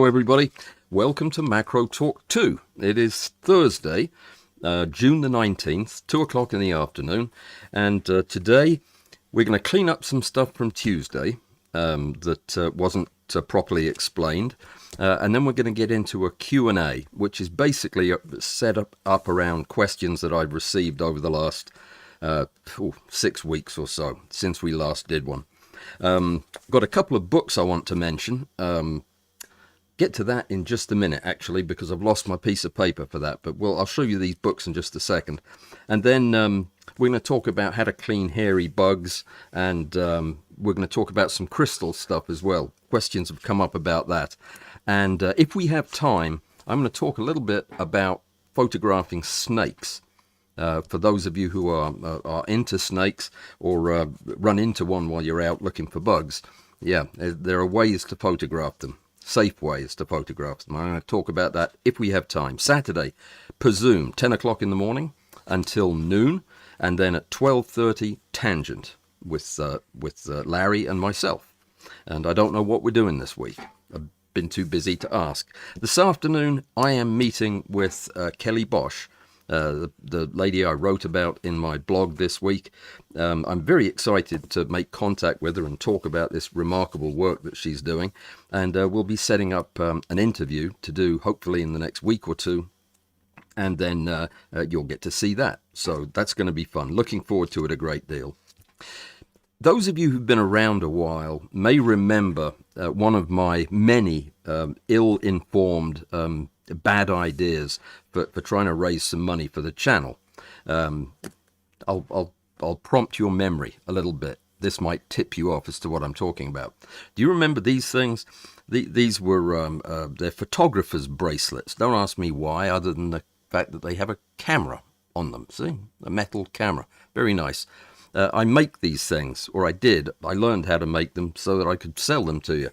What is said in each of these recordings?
everybody. Welcome to Macro Talk 2. It is Thursday, June the 19th, 2 o'clock in the afternoon. And today we're going to clean up some stuff from Tuesday that wasn't properly explained. And then we're going to get into a Q&A, which is basically set up around questions that I've received over the last 6 weeks or so since we last did one. Got a couple of books I want to mention. Get to that in just a minute, actually, because I've lost my piece of paper for that. But I'll show you these books in just a second. And then we're going to talk about how to clean hairy bugs, and we're going to talk about some crystal stuff as well. Questions have come up about that. And if we have time, I'm going to talk a little bit about photographing snakes. For those of you who are into snakes or run into one while you're out looking for bugs, yeah, there are ways to photograph them, safe ways to photograph them. I'm going to talk about that if we have time. Saturday, Presume, 10 o'clock in the morning until noon, and then at 12:30, Tangent with Larry and myself. And I don't know what we're doing this week. I've been too busy to ask. This afternoon, I am meeting with Kelly Bosch, the lady I wrote about in my blog this week. I'm very excited to make contact with her and talk about this remarkable work that she's doing. And we'll be setting up an interview to do hopefully in the next week or two. And then you'll get to see that. So that's going to be fun. Looking forward to it a great deal. Those of you who've been around a while may remember one of my many ill-informed bad ideas for trying to raise some money for the channel. I'll prompt your memory a little bit. This might tip you off as to what I'm talking about. Do you remember these things? These were they're photographers' bracelets. Don't ask me why, other than the fact that they have a camera on them. See, a metal camera, very nice. I make these things, or I did. I learned how to make them so that I could sell them to you.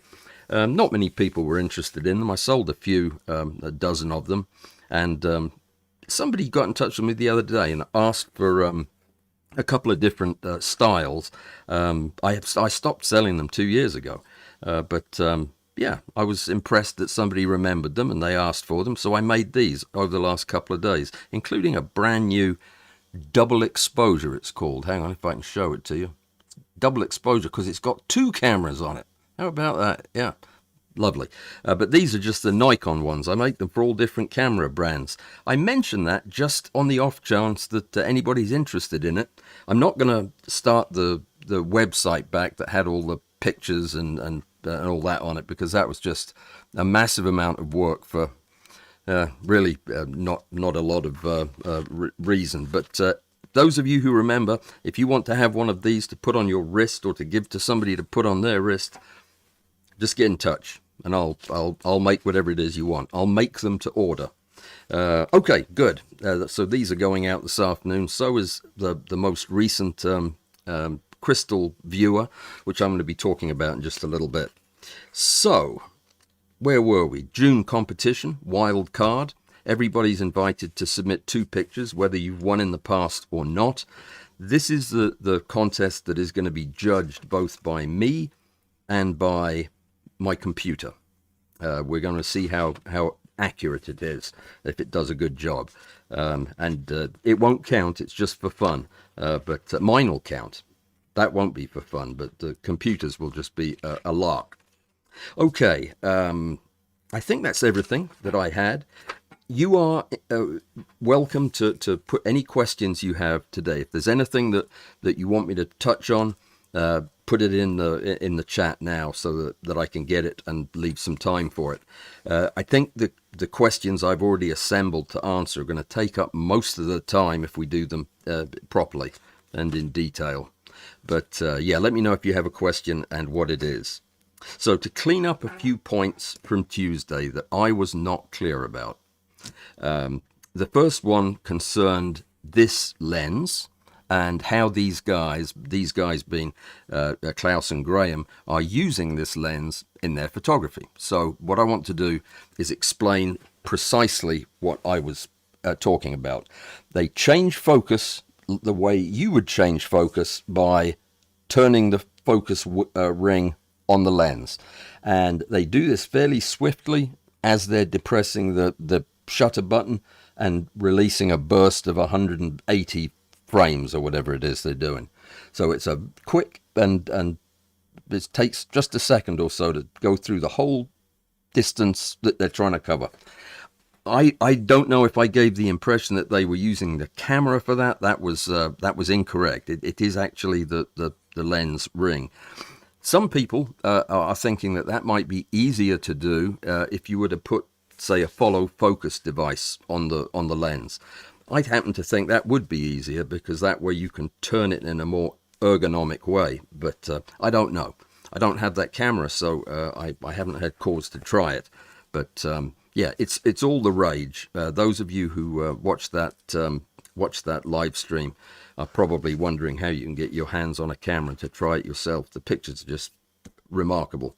Not many people were interested in them. I sold a few, a dozen of them. And somebody got in touch with me the other day and asked for a couple of different styles. I stopped selling them 2 years ago. Yeah, I was impressed that somebody remembered them and they asked for them. So I made these over the last couple of days, including a brand new double exposure, it's called. Hang on, if I can show it to you. Double exposure because it's got 2 cameras on it. How about that? Yeah, lovely. But these are just the Nikon ones. I make them for all different camera brands. I mention that just on the off chance that anybody's interested in it. I'm not going to start the website back that had all the pictures and all that on it, because that was just a massive amount of work for really not a lot of reason. But those of you who remember, if you want to have one of these to put on your wrist or to give to somebody to put on their wrist, just get in touch and I'll make whatever it is you want. I'll make them to order. Okay, good. So these are going out this afternoon. So is the most recent crystal viewer, which I'm going to be talking about in just a little bit. So, where were we? June competition, wild card. Everybody's invited to submit 2 pictures, whether you've won in the past or not. This is the contest that is going to be judged both by me and by my computer. We're going to see how accurate it is, if it does a good job. It won't count, it's just for fun. But mine will count. That won't be for fun, but the computers will just be a lark. Okay, I think that's everything that I had. You are welcome to put any questions you have today. If there's anything that you want me to touch on, put it in the chat now so that I can get it and leave some time for it. I think the questions I've already assembled to answer are going to take up most of the time if we do them properly and in detail. But yeah, let me know if you have a question and what it is. So to clean up a few points from Tuesday that I was not clear about. The first one concerned this lens and how these guys being Klaus and Graham, are using this lens in their photography. So what I want to do is explain precisely what I was talking about. They change focus the way you would change focus by turning the focus ring on the lens, and they do this fairly swiftly as they're depressing the shutter button and releasing a burst of 180 frames or whatever it is they're doing. So it's a quick, and it takes just a second or so to go through the whole distance that they're trying to cover. I don't know if I gave the impression that they were using the camera for that. That was incorrect. It is actually the lens ring. Some people are thinking that that might be easier to do if you were to put, say, a follow focus device on the lens. I happen to think that would be easier because that way you can turn it in a more ergonomic way. But I don't know. I don't have that camera, so I haven't had cause to try it. But yeah, it's all the rage. Those of you who watch that live stream are probably wondering how you can get your hands on a camera to try it yourself. The pictures are just remarkable.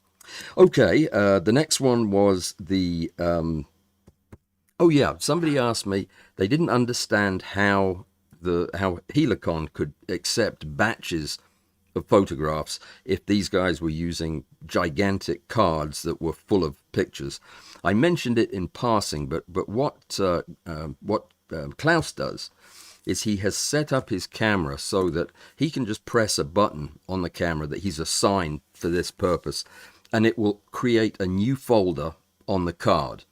Okay, the next one was the... oh yeah, somebody asked me, they didn't understand how Helicon could accept batches of photographs if these guys were using gigantic cards that were full of pictures. I mentioned it in passing, but what Klaus does is he has set up his camera so that he can just press a button on the camera that he's assigned for this purpose, and it will create a new folder on the card.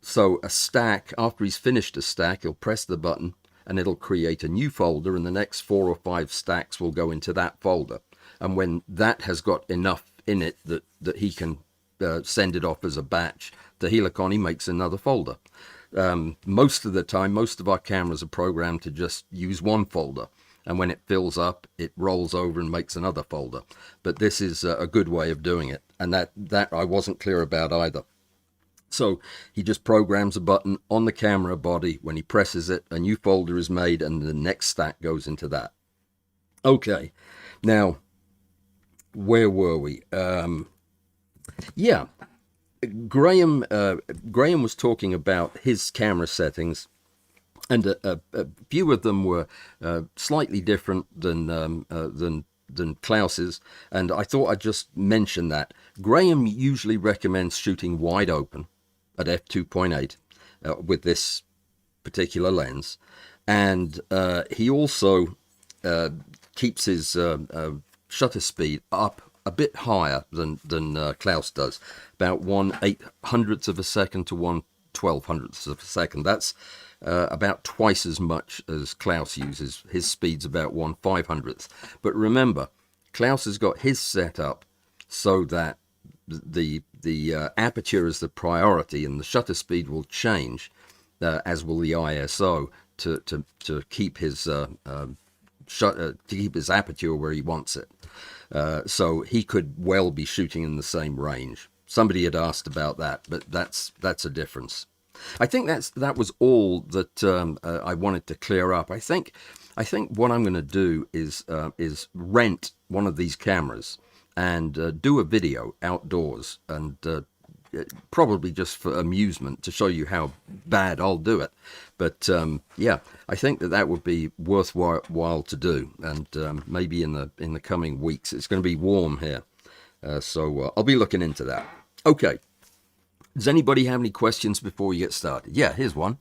So a stack, after he's finished a stack, he'll press the button and it'll create a new folder, and the next 4 or 5 stacks will go into that folder. And when that has got enough in it that he can send it off as a batch to Helicon, he makes another folder. Most of the time, most of our cameras are programmed to just use one folder, and when it fills up, it rolls over and makes another folder. But this is a good way of doing it, and that I wasn't clear about either. So he just programs a button on the camera body. When he presses it, a new folder is made, and the next stack goes into that. Okay, now, where were we? Yeah, Graham was talking about his camera settings, and a few of them were slightly different than Klaus's, and I thought I'd just mention that. Graham usually recommends shooting wide open at f2.8 with this particular lens, and he also keeps his shutter speed up a bit higher than Klaus does, about 1/800th of a second to 1/1200th of a second. That's about twice as much as Klaus uses. His speed's about 1/500th. But remember, Klaus has got his set up so that the aperture is the priority, and the shutter speed will change, as will the ISO, to keep his keep his aperture where he wants it. So he could well be shooting in the same range. Somebody had asked about that, but that's a difference. I think that was all that I wanted to clear up. I think what I'm going to do is rent one of these cameras and do a video outdoors, and probably just for amusement to show you how bad I'll do it. But yeah, I think that would be worthwhile to do, and maybe in the coming weeks. It's going to be warm here, so I'll be looking into that. Okay. Does anybody have any questions before we get started? Yeah, here's one.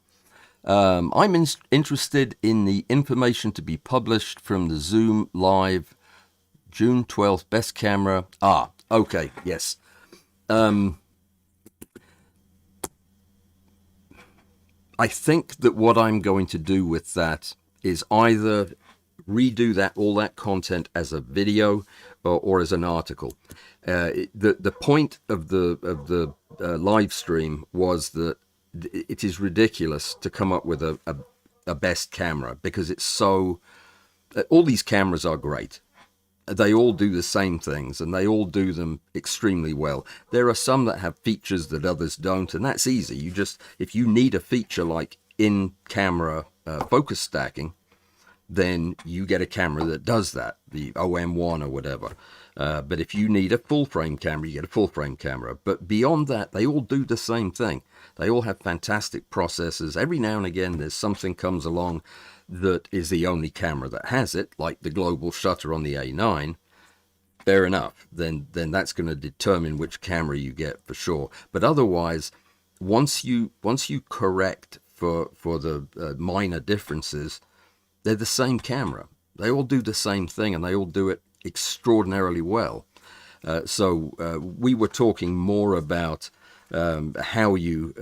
I'm interested in the information to be published from the Zoom Live June 12th best camera. Okay, yes. I think that what I'm going to do with that is either redo all that content as a video or as an article. The point of the live stream was that it is ridiculous to come up with a best camera, because it's so... all these cameras are great. They all do the same things, and they all do them extremely well. There are some that have features that others don't, and that's easy. If you need a feature like in-camera focus stacking, then you get a camera that does that, the OM1 or whatever. But if you need a full-frame camera, you get a full-frame camera. But beyond that, they all do the same thing. They all have fantastic processors. Every now and again, there's something comes along that is the only camera that has it, like the global shutter on the A9. Fair enough. Then that's going to determine which camera you get for sure. But otherwise, once you correct for the minor differences, they're the same camera. They all do the same thing, and they all do it extraordinarily well. So we were talking more about how you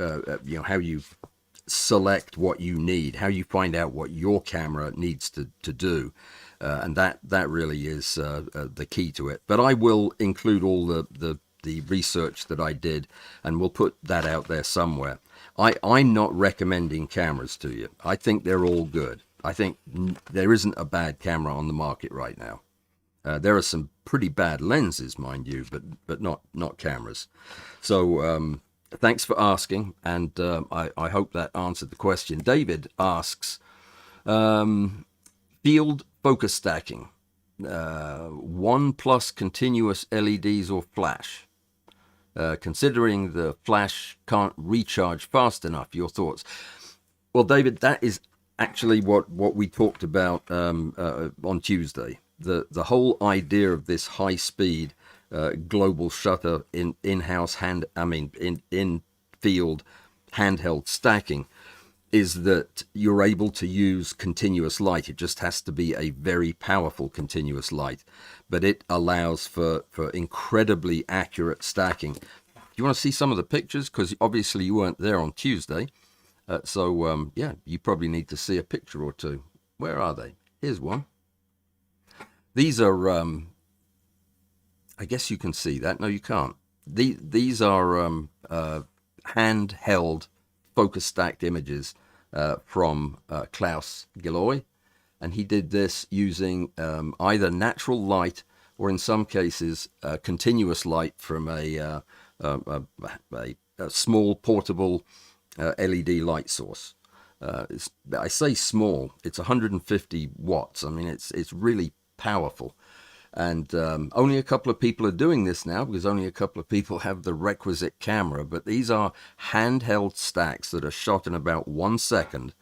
select what you need, how you find out what your camera needs to do, and that really is the key to it. But I will include all the research that I did, and we'll put that out there somewhere. I'm not recommending cameras to you. I think they're all good. I think there isn't a bad camera on the market right now. There are some pretty bad lenses, mind you, but not cameras. So thanks for asking, and I hope that answered the question. David asks, field focus stacking, 1+ continuous LEDs or flash? Considering the flash can't recharge fast enough, your thoughts? Well, David, that is actually what we talked about on Tuesday. The whole idea of this high speed global shutter in-house in field handheld stacking is that you're able to use continuous light. It just has to be a very powerful continuous light, but it allows for incredibly accurate stacking. Do you want to see some of the pictures? Because obviously you weren't there on Tuesday. So yeah, you probably need to see a picture or two. Where are they? Here's one. These are, I guess you can see that. No, you can't. These are handheld focus stacked images from Klaus Gilloy. And he did this using either natural light or in some cases continuous light from a small portable LED light source. I say small, it's 150 watts. I mean, it's really powerful. And only a couple of people are doing this now because only a couple of people have the requisite camera. But these are handheld stacks that are shot in about 1 second,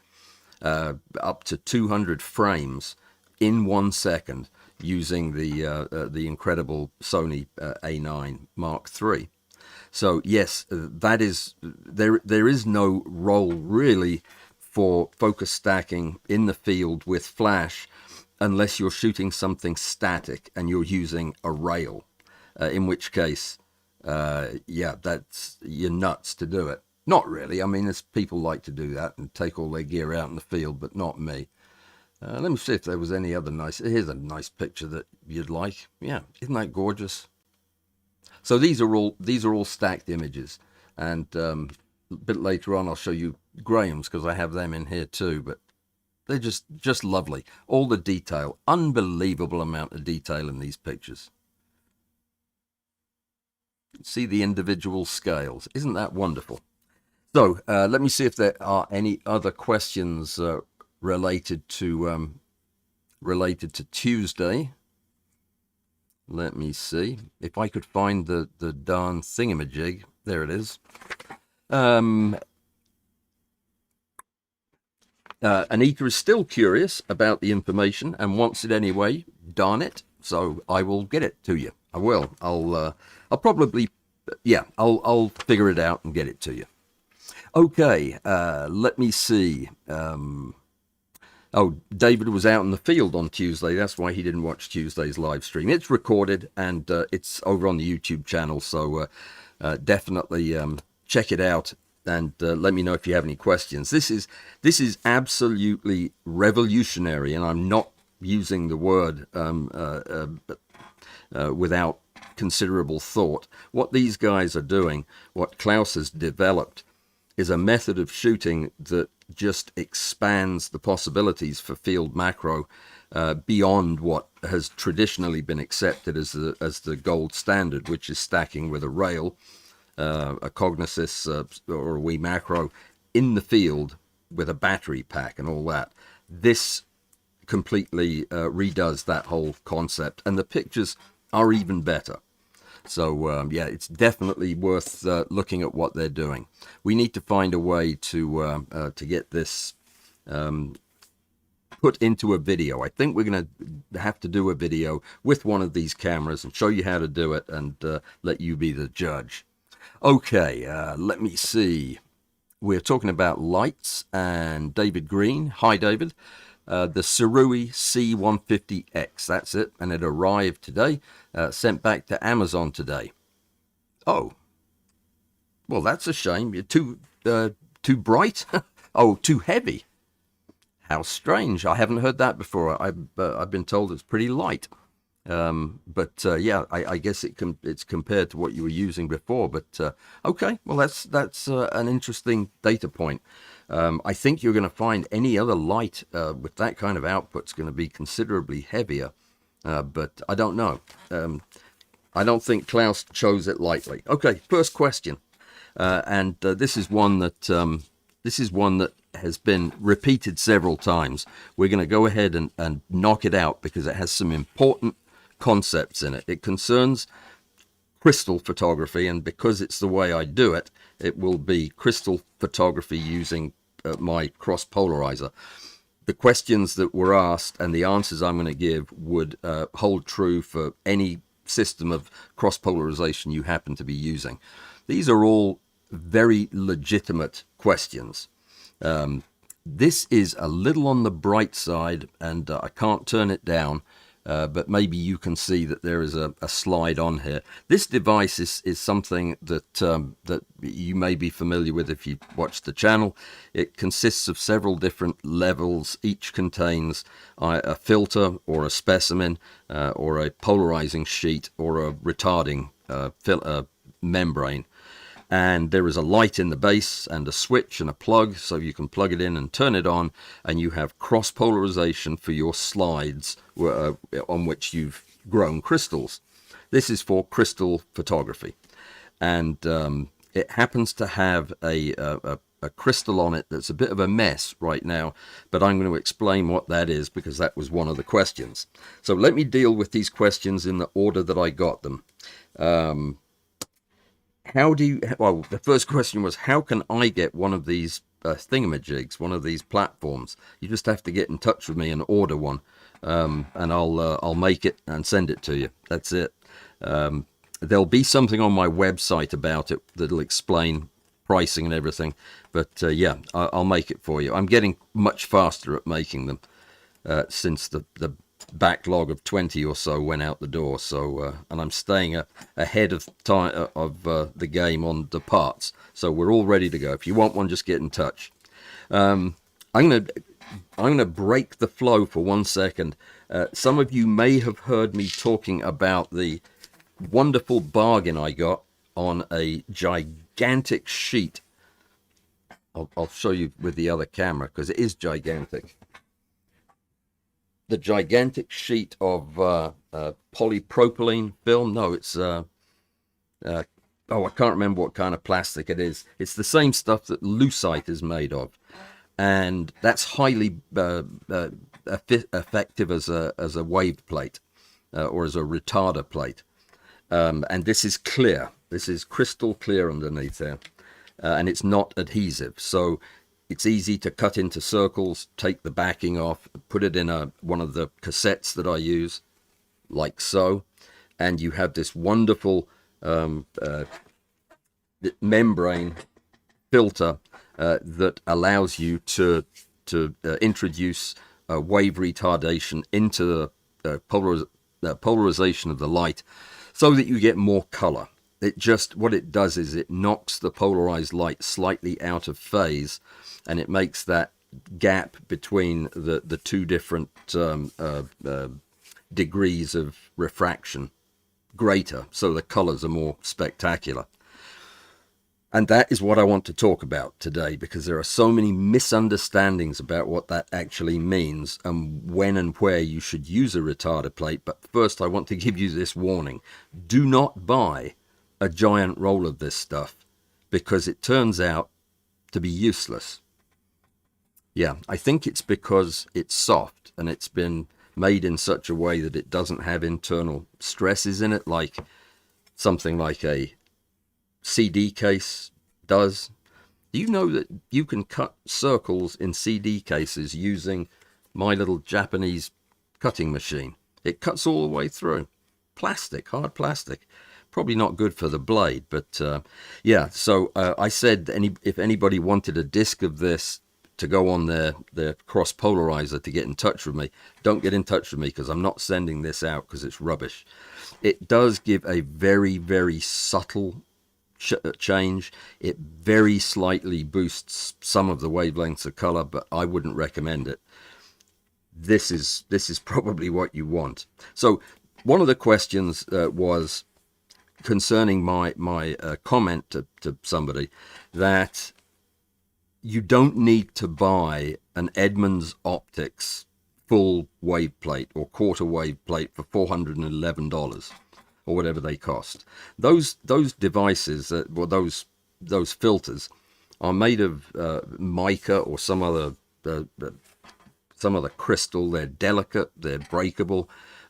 up to 200 frames in 1 second using the incredible Sony A9 Mark III. So yes, that is there is no role really for focus stacking in the field with flash unless you're shooting something static and you're using a rail, in which case, yeah, you're nuts to do it. Not really. I mean, there's people like to do that and take all their gear out in the field, but not me. Let me see if there was any other nice. Here's a nice picture that you'd like. Yeah, isn't that gorgeous? So these are all stacked images, and a bit later on I'll show you Graham's because I have them in here too. But they're just lovely. All the detail, unbelievable amount of detail in these pictures. See the individual scales. Isn't that wonderful? So let me see if there are any other questions related to Tuesday. Let me see if I could find the darn thingamajig. There it is. Anita is still curious about the information and wants it anyway. Darn it! So I will get it to you. I will. I'll probably, yeah. I'll figure it out and get it to you. Okay. Let me see. Oh, David was out in the field on Tuesday. That's why he didn't watch Tuesday's live stream. It's recorded and it's over on the YouTube channel. So definitely check it out and let me know if you have any questions. This is absolutely revolutionary, and I'm not using the word without considerable thought. What these guys are doing, what Klaus has developed, is a method of shooting that just expands the possibilities for field macro beyond what has traditionally been accepted as the gold standard, which is stacking with a rail, a Cognosys or a Wii Macro in the field with a battery pack and all that. This completely redoes that whole concept, and the pictures are even better. So yeah, it's definitely worth looking at what they're doing. We need to find a way to get this put into a video. I think we're going to have to do a video with one of these cameras and show you how to do it and let you be the judge. Okay, let me see. We're talking about lights and David Green. Hi, David. The Surui C150X. That's it. And it arrived today, sent back to Amazon today. Oh, well, that's a shame. You're too bright. Oh, too heavy. How strange. I haven't heard that before. I've been told it's pretty light. But yeah, I guess it's compared to what you were using before. But okay, well that's an interesting data point. I think you're going to find any other light with that kind of output is going to be considerably heavier. But I don't know. I don't think Klaus chose it lightly. Okay, first question, and this is one that has been repeated several times. We're going to go ahead and knock it out because it has some important concepts in it. It concerns crystal photography, and because it's the way I do it, it will be crystal photography using my cross polarizer. The questions that were asked and the answers I'm going to give would hold true for any system of cross polarization you happen to be using. These are all very legitimate questions. This is a little on the bright side, and I can't turn it down, but maybe you can see that there is a slide on here. This device is something that that you may be familiar with if you watch the channel. It consists of several different levels. Each contains a filter or a specimen or a polarizing sheet or a retarding membrane. And there is a light in the base and a switch and a plug, so you can plug it in and turn it on, and you have cross polarization for your slides on which you've grown crystals. This is for crystal photography, and it happens to have a crystal on it that's a bit of a mess right now, but I'm going to explain what that is because that was one of the questions. So let me deal with these questions in the order that I got them. Well, the first question was, how can I get one of these thingamajigs, one of these platforms? You just have to get in touch with me and order one, and I'll make it and send it to you. That's it. There'll be something on my website about it that'll explain pricing and everything, but yeah, I'll make it for you. I'm getting much faster at making them since the backlog of 20 or so went out the door, so and I'm staying ahead of time of the game on the parts, so we're all ready to go. If you want one, just get in touch. I'm gonna break the flow for 1 second. Some of you may have heard me talking about the wonderful bargain I got on a gigantic sheet. I'll show you with the other camera because it is gigantic. The gigantic sheet of polypropylene film. No, it's oh, I can't remember what kind of plastic it is. It's the same stuff that lucite is made of, and that's highly effective as a wave plate or as a retarder plate. And this is clear. This is crystal clear underneath there, and it's not adhesive, so it's easy to cut into circles, take the backing off, put it in one of the cassettes that I use, like so, and you have this wonderful membrane filter that allows you to introduce wave retardation into the polarization of the light so that you get more color. What it does is it knocks the polarized light slightly out of phase, and it makes that gap between the two different degrees of refraction greater, so the colors are more spectacular. And that is what I want to talk about today, because there are so many misunderstandings about what that actually means and when and where you should use a retarder plate. But first, I want to give you this warning. Do not buy a giant roll of this stuff, because it turns out to be useless. Yeah, I think it's because it's soft and it's been made in such a way that it doesn't have internal stresses in it, like something like a CD case does. Do you know that you can cut circles in CD cases using my little Japanese cutting machine? It cuts all the way through. Plastic, hard plastic. probably not good for the blade. But yeah, so I said if anybody wanted a disc of this to go on their cross polarizer to get in touch with me, don't get in touch with me, because I'm not sending this out because it's rubbish. It does give a very, very subtle change. It very slightly boosts some of the wavelengths of color, but I wouldn't recommend it. This is probably what you want. So one of the questions was concerning my comment to somebody that you don't need to buy an Edmunds Optics full wave plate or quarter wave plate for $411 or whatever they cost. Those devices, those filters, are made of mica or some other crystal. They're delicate, they're breakable,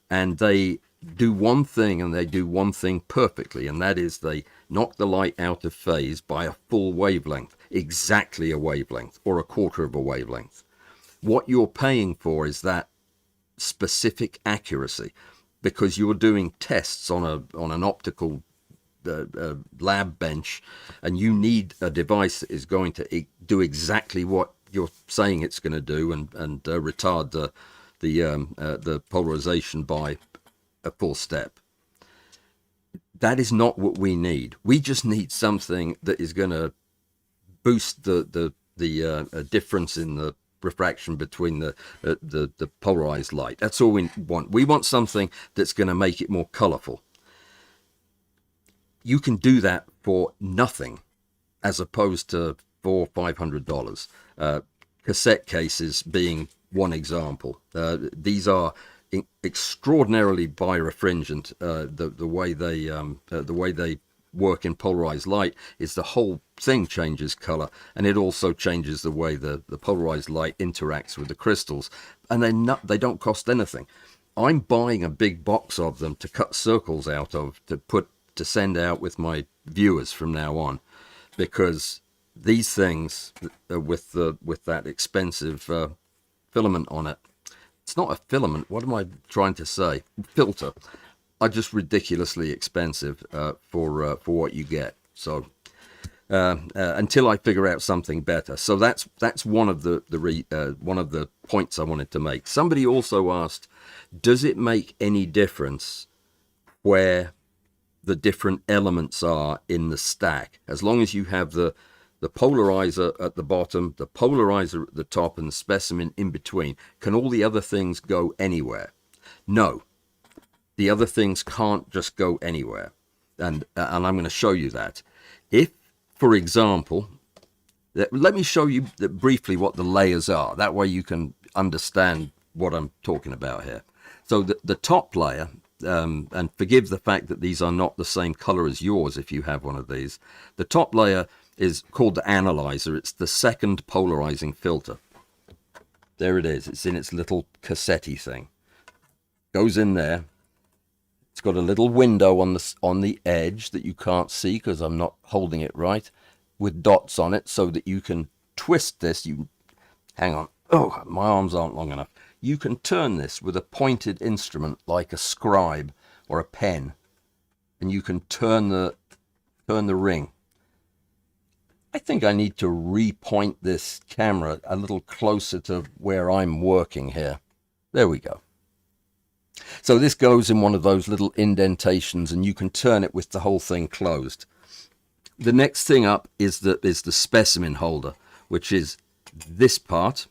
and they do one thing, and they do one thing perfectly, and that is they knock the light out of phase by a full wavelength, exactly a wavelength or a quarter of a wavelength. What you're paying for is that specific accuracy, because you're doing tests on an optical lab bench, and you need a device that is going to do exactly what you're saying it's going to do, and retard the polarization by a full step. That is not what we need. We just need something that is going to boost the difference in the refraction between the polarized light. That's all we want. We want something that's going to make it more colorful. You can do that for nothing, as opposed to $400-500. Cassette cases being one example. These are extraordinarily birefringent. The way they work in polarized light is the whole thing changes color, and it also changes the way the polarized light interacts with the crystals, and they don't cost anything. I'm buying a big box of them to cut circles out of, to send out with my viewers from now on, because these things with that expensive filament on it, it's not a filament, what am I trying to say, filter, are just ridiculously expensive for what you get. So until I figure out something better. So that's one of the points I wanted to make. Somebody also asked, does it make any difference where the different elements are in the stack, as long as you have the polarizer at the bottom, the polarizer at the top, and the specimen in between? Can all the other things go anywhere? No, the other things can't just go anywhere, and I'm going to show you that. If, for example, let me show you briefly what the layers are. That way you can understand what I'm talking about here. So the top layer, and forgive the fact that these are not the same color as yours if you have one of these. The top layer is called the analyzer. It's the second polarizing filter. There it is. It's in its little cassette-y thing. Goes in there. It's got a little window on the edge that you can't see because I'm not holding it right, with dots on it, so that you can twist this. Hang on. Oh, my arms aren't long enough. You can turn this with a pointed instrument like a scribe or a pen, and you can turn the ring. I think I need to repoint this camera a little closer to where I'm working here. There we go. So this goes in one of those little indentations, and you can turn it with the whole thing closed. The next thing up is the specimen holder, which is this part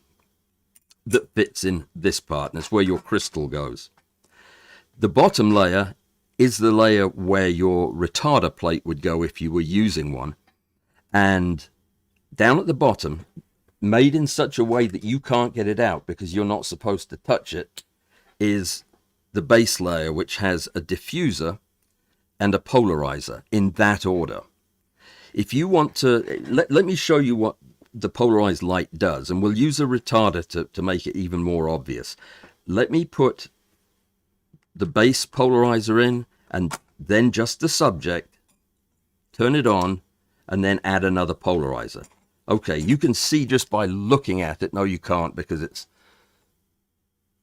that fits in this part, and it's where your crystal goes. The bottom layer is the layer where your retarder plate would go if you were using one. And down at the bottom, made in such a way that you can't get it out because you're not supposed to touch it, is the base layer, which has a diffuser and a polarizer in that order. If you want to, let me show you what the polarized light does, and we'll use a retarder to make it even more obvious. Let me put the base polarizer in, and then just the subject, turn it on, and then add another polarizer. Okay, you can see just by looking at it. No, you can't, because it's,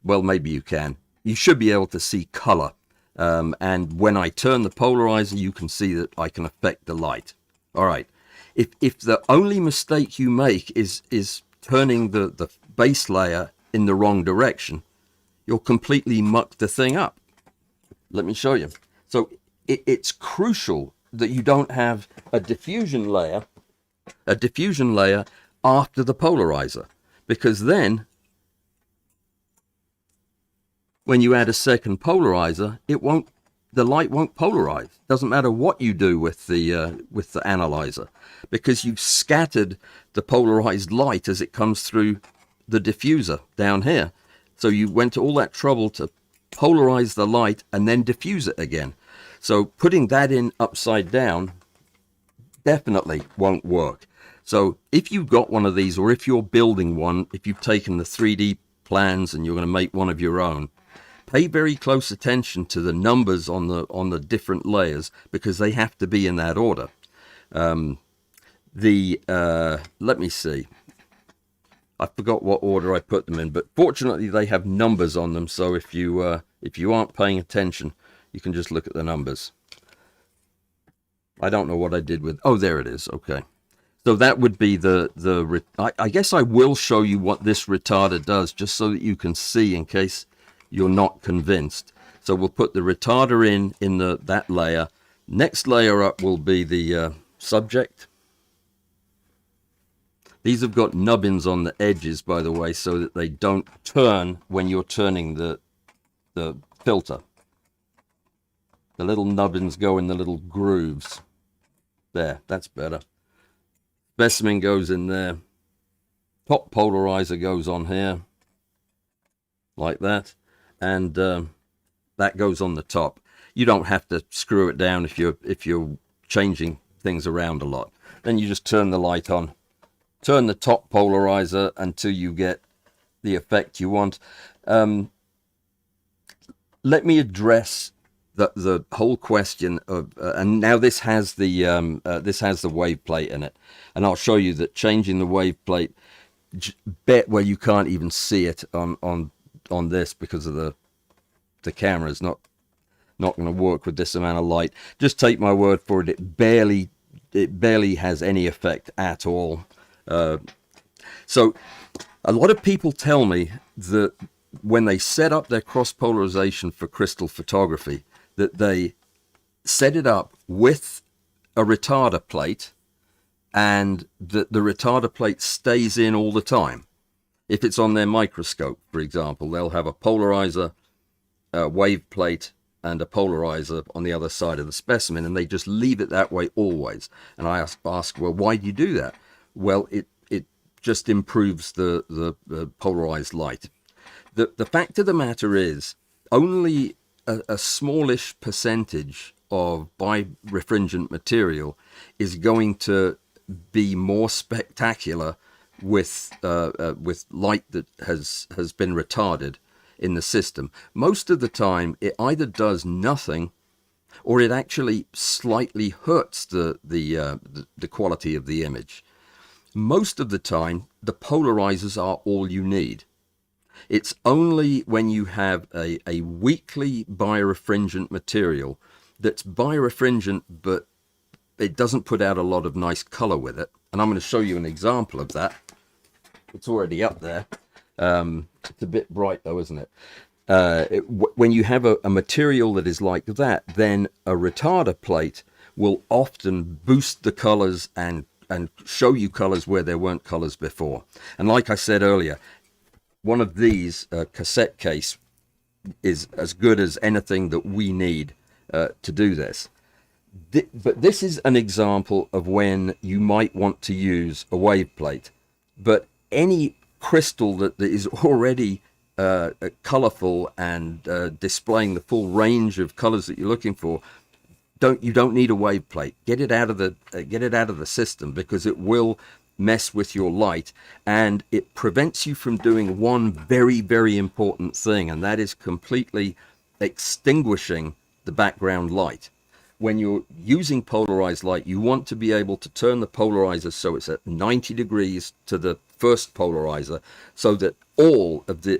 well, maybe you can. You should be able to see color And when I turn the polarizer, you can see that I can affect the light. All right. If the only mistake you make is turning the base layer in the wrong direction, you'll completely muck the thing up. Let me show you. So it's crucial that you don't have a diffusion layer after the polarizer, because then when you add a second polarizer, the light won't polarize. Doesn't matter what you do with the analyzer, because you've scattered the polarized light as it comes through the diffuser down here. So you went to all that trouble to polarize the light and then diffuse it again. So putting that in upside down definitely won't work. So if you've got one of these, or if you're building one, if you've taken the 3D plans and you're going to make one of your own, pay very close attention to the numbers on the different layers, because they have to be in that order. Let me see. I forgot what order I put them in, but fortunately they have numbers on them. So if you aren't paying attention, you can just look at the numbers. I don't know what I did with. Oh, there it is. Okay. So that would be I guess I will show you what this retarder does, just so that you can see in case you're not convinced. So we'll put the retarder in that layer. Next layer up will be the subject. These have got nubbins on the edges, by the way, so that they don't turn when you're turning the filter. The little nubbins go in the little grooves. There, that's better. Specimen goes in there. Top polarizer goes on here, like that. And that goes on the top. You don't have to screw it down if you're changing things around a lot. Then you just turn the light on. Turn the top polarizer until you get the effect you want. Let me address the whole question of, and now this has the wave plate in it, and I'll show you that changing the wave plate, well, you can't even see it on this because of the camera is not going to work with this amount of light. Just take my word for it. It barely has any effect at all. So a lot of people tell me that when they set up their cross polarization for crystal photography, that they set it up with a retarder plate, and that the retarder plate stays in all the time. If it's on their microscope, for example, they'll have a polarizer, a wave plate, and a polarizer on the other side of the specimen, and they just leave it that way always. And I ask, well, why do you do that? Well, it just improves the polarized light. The fact of the matter is, only a smallish percentage of birefringent material is going to be more spectacular with light that has been retarded in the system. Most of the time, it either does nothing, or it actually slightly hurts the quality of the image. Most of the time, the polarizers are all you need. It's only when you have a weakly birefringent material that's birefringent, but it doesn't put out a lot of nice color with it. And I'm going to show you an example of that. It's already up there. It's a bit bright though, isn't it? When you have a material that is like that, then a retarder plate will often boost the colors and show you colors where there weren't colors before. And like I said earlier, one of these cassette case is as good as anything that we need to do this. But this is an example of when you might want to use a wave plate. But any crystal that is already colorful and displaying the full range of colors that you're looking for, you don't need a wave plate. Get it out of the system, because it will mess with your light, and it prevents you from doing one very, very important thing, and that is completely extinguishing the background light. When you're using polarized light, you want to be able to turn the polarizer so it's at 90 degrees to the first polarizer, so that all of the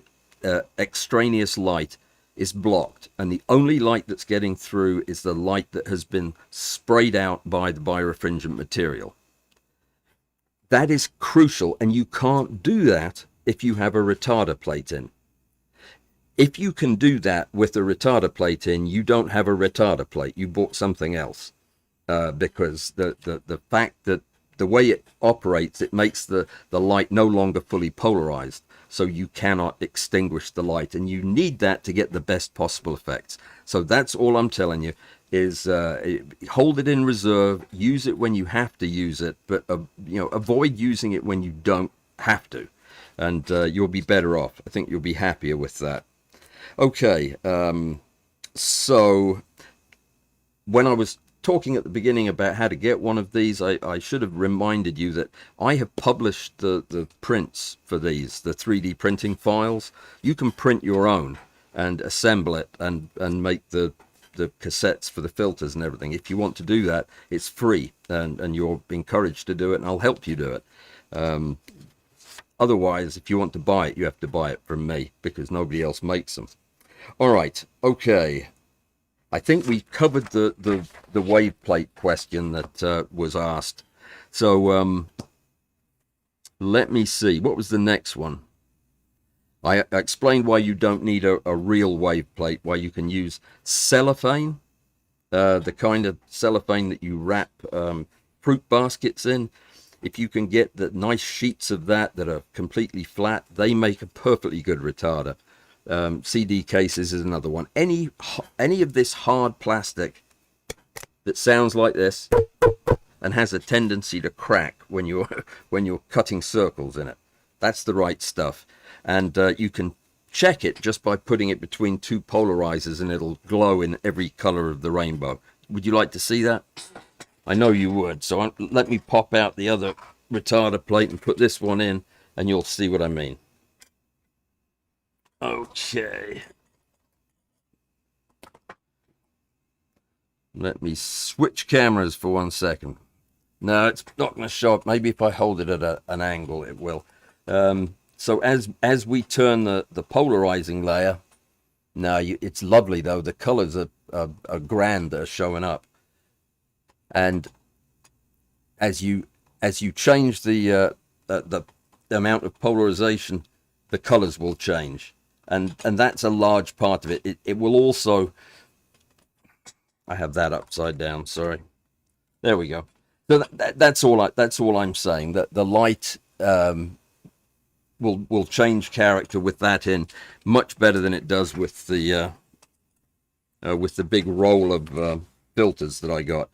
extraneous light is blocked, and the only light that's getting through is the light that has been sprayed out by the birefringent material. That is crucial, and you can't do that if you have a retarder plate in. If you can do that with a retarder plate in, you don't have a retarder plate. You bought something else, because the fact that the way it operates, it makes the light no longer fully polarized. So you cannot extinguish the light, and you need that to get the best possible effects. So that's all I'm telling you is hold it in reserve, use it when you have to use it, but avoid using it when you don't have to, and you'll be better off. I think you'll be happier with that. Okay, so when I was talking at the beginning about how to get one of these, I should have reminded you that I have published the prints for these, the 3D printing files. You can print your own and assemble it and make the cassettes for the filters and everything. If you want to do that, it's free, and you're encouraged to do it, and I'll help you do it. Otherwise, if you want to buy it, you have to buy it from me, because nobody else makes them. All right, okay. I think we covered the wave plate question that was asked. So let me see. What was the next one? I explained why you don't need a real wave plate, why you can use cellophane, the kind of cellophane that you wrap fruit baskets in. If you can get the nice sheets of that are completely flat, they make a perfectly good retarder. CD cases is another one. Any of this hard plastic that sounds like this and has a tendency to crack when you're cutting circles in it, that's the right stuff. And you can check it just by putting it between two polarizers, and it'll glow in every color of the rainbow. Would you like to see that? I know you would. So let me pop out the other retarder plate and put this one in, and you'll see what I mean. Okay. Let me switch cameras for 1 second. No, it's not going to show up. Maybe if I hold it at an angle, it will. So as we turn the polarizing layer, now it's lovely though. The colors are grand. They're showing up, and as you change the amount of polarization, the colors will change. And that's a large part of it. It will also, I have that upside down, sorry. There we go. So that's all I'm saying, that the light will change character with that in much better than it does with the big roll of filters that I got.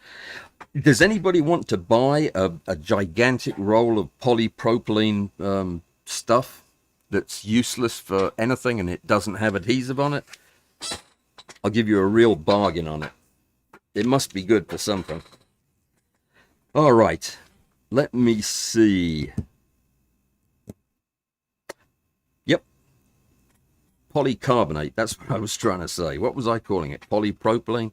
Does anybody want to buy a gigantic roll of polypropylene stuff that's useless for anything and it doesn't have adhesive on it? I'll give you a real bargain on it. It must be good for something. All right, let me see. Yep, polycarbonate, that's what I was trying to say. What was I calling it? Polypropylene?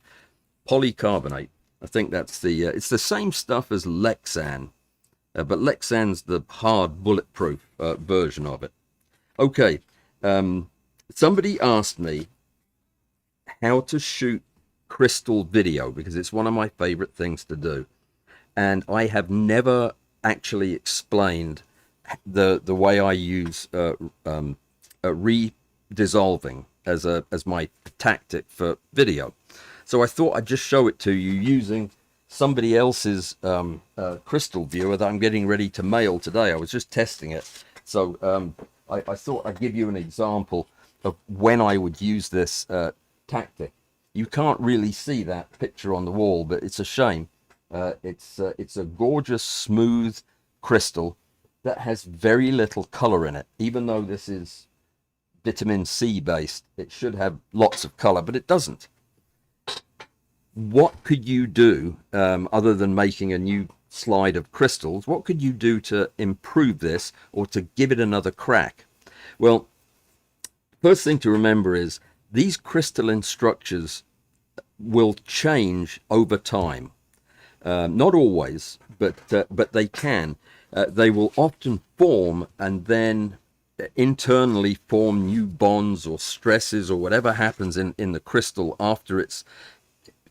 Polycarbonate. I think that's the it's the same stuff as Lexan, but Lexan's the hard bulletproof version of it. Okay, somebody asked me how to shoot crystal video, because it's one of my favorite things to do, and I have never actually explained the way I use redissolving as my tactic for video. So I thought I'd just show it to you using somebody else's crystal viewer that I'm getting ready to mail today. I was just testing it, so I thought I'd give you an example of when I would use this tactic. You can't really see that picture on the wall, but it's a shame. It's a gorgeous, smooth crystal that has very little color in it. Even though this is vitamin C based, it should have lots of color, but it doesn't. What could you do other than making a new slide of crystals? What could you do to improve this or to give it another crack? Well, first thing to remember is these crystalline structures will change over time. Not always, but they can. They will often form and then internally form new bonds or stresses or whatever happens in the crystal after it's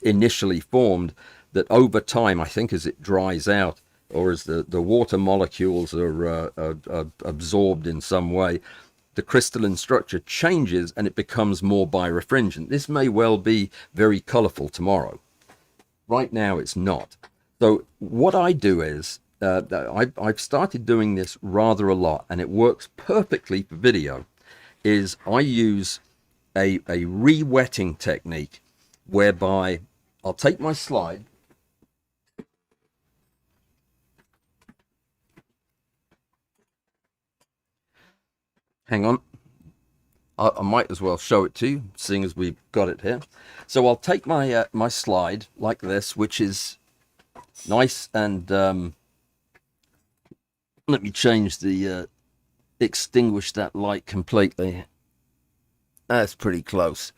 initially formed, that over time, I think as it dries out or as the water molecules are absorbed in some way, the crystalline structure changes and it becomes more birefringent. This may well be very colorful tomorrow. Right now it's not. So what I do is, I've started doing this rather a lot, and it works perfectly for video, is I use a re-wetting technique whereby I'll take my slide, hang on, I might as well show it to you, seeing as we've got it here. So I'll take my my slide like this, which is nice and let me change the extinguish that light completely. That's pretty close.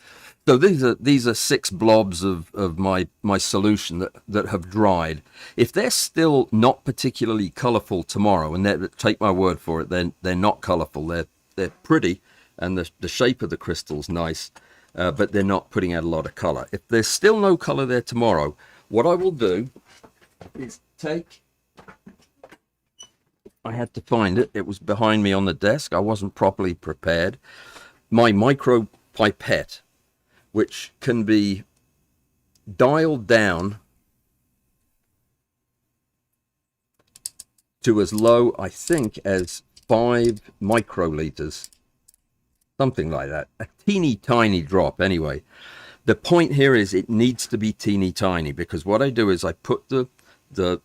So these are 6 blobs of my solution that have dried. If they're still not particularly colorful tomorrow, and take my word for it, they're not colorful. They're pretty, and the shape of the crystal's nice, but they're not putting out a lot of color. If there's still no color there tomorrow, what I will do is take, I had to find it. It was behind me on the desk. I wasn't properly prepared. My micro pipette, which can be dialed down to as low, I think, as 5 microliters, something like that. A teeny tiny drop anyway. The point here is it needs to be teeny tiny, because what I do is I put the